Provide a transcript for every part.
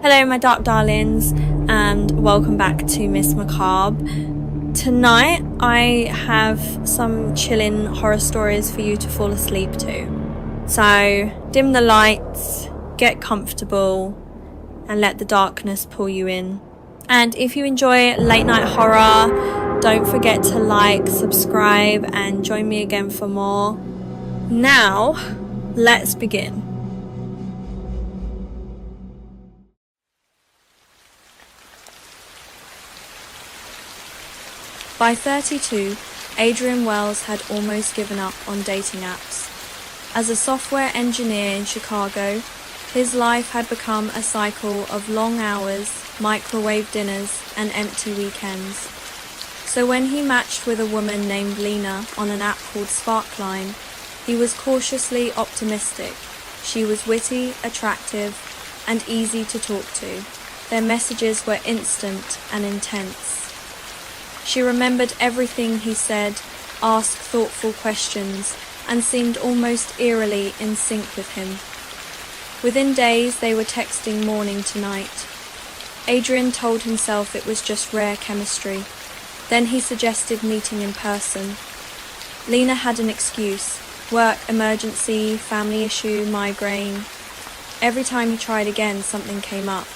Hello my dark darlings, and welcome back to Miss Macabre. Tonight I have some chilling horror stories for you to fall asleep to. So dim the lights, get comfortable, and let the darkness pull you in. And if you enjoy late night horror, don't forget to like, subscribe, and join me again for more. Now, let's begin. By 32, Adrian Wells had almost given up on dating apps. As a software engineer in Chicago, his life had become a cycle of long hours, microwave dinners, and empty weekends. So when he matched with a woman named Lena on an app called Sparkline, he was cautiously optimistic. She was witty, attractive, and easy to talk to. Their messages were instant and intense. She remembered everything he said, asked thoughtful questions, and seemed almost eerily in sync with him. Within days, they were texting morning to night. Adrian told himself it was just rare chemistry. Then he suggested meeting in person. Lena had an excuse: work emergency, family issue, migraine. Every time he tried again, something came up.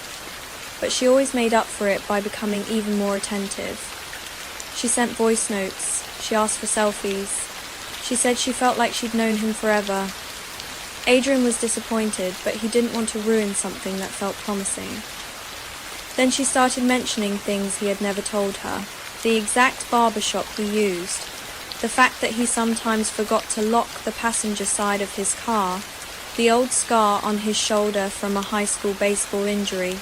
But she always made up for it by becoming even more attentive. She sent voice notes. She asked for selfies. She said she felt like she'd known him forever. Adrian was disappointed, but he didn't want to ruin something that felt promising. Then she started mentioning things he had never told her. The exact barbershop he used. The fact that he sometimes forgot to lock the passenger side of his car. The old scar on his shoulder from a high school baseball injury.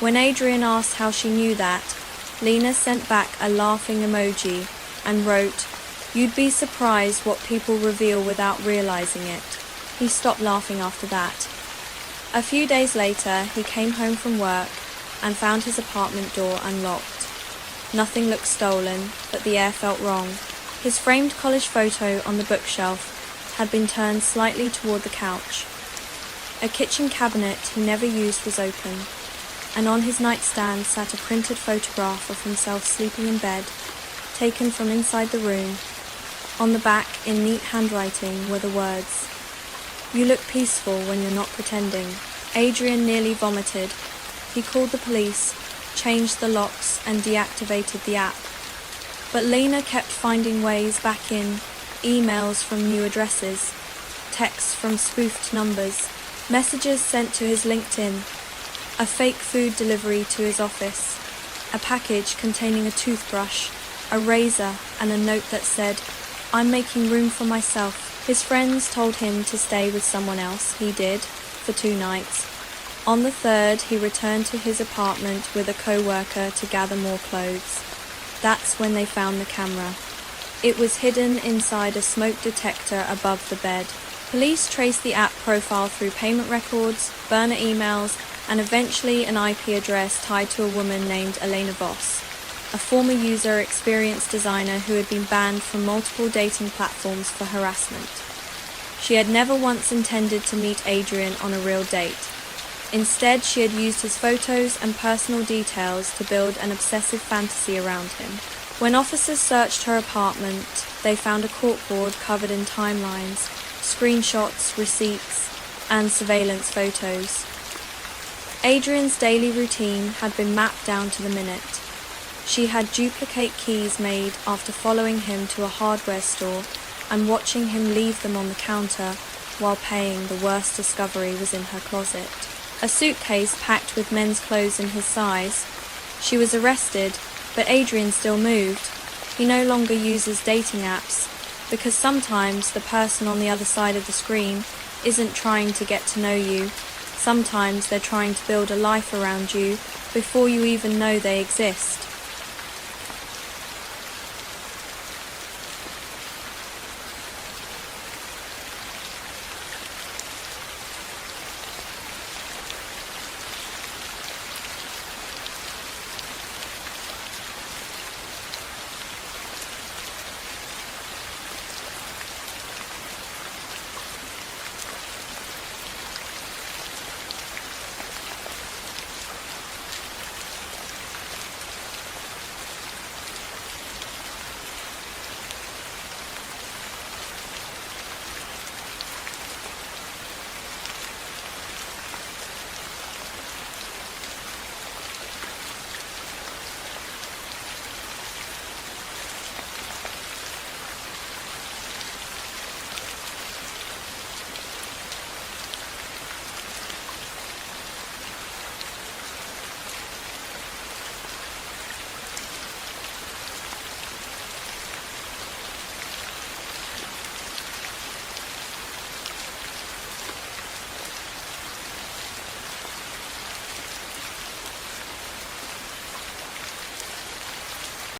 When Adrian asked how she knew that, Lena sent back a laughing emoji and wrote, "You'd be surprised what people reveal without realizing it." He stopped laughing after that. A few days later, he came home from work and found his apartment door unlocked. Nothing looked stolen, but the air felt wrong. His framed college photo on the bookshelf had been turned slightly toward the couch. A kitchen cabinet he never used was open, and on his nightstand sat a printed photograph of himself sleeping in bed, taken from inside the room. On the back, in neat handwriting, were the words, "You look peaceful when you're not pretending." Adrian nearly vomited. He called the police, changed the locks, and deactivated the app. But Lena kept finding ways back in: emails from new addresses, texts from spoofed numbers, messages sent to his LinkedIn, a fake food delivery to his office, a package containing a toothbrush, a razor, and a note that said, "I'm making room for myself." His friends told him to stay with someone else. He did, for 2 nights. On the 3rd, he returned to his apartment with a co-worker to gather more clothes. That's when they found the camera. It was hidden inside a smoke detector above the bed. Police traced the app profile through payment records, burner emails, and eventually an IP address tied to a woman named Elena Voss, a former user experience designer who had been banned from multiple dating platforms for harassment. She had never once intended to meet Adrian on a real date. Instead, she had used his photos and personal details to build an obsessive fantasy around him. When officers searched her apartment, they found a corkboard covered in timelines, screenshots, receipts, and surveillance photos. Adrian's daily routine had been mapped down to the minute. She had duplicate keys made after following him to a hardware store and watching him leave them on the counter while paying. The worst discovery was in her closet. A suitcase packed with men's clothes in his size. She was arrested, but Adrian still moved. He no longer uses dating apps because sometimes the person on the other side of the screen isn't trying to get to know you. Sometimes they're trying to build a life around you before you even know they exist.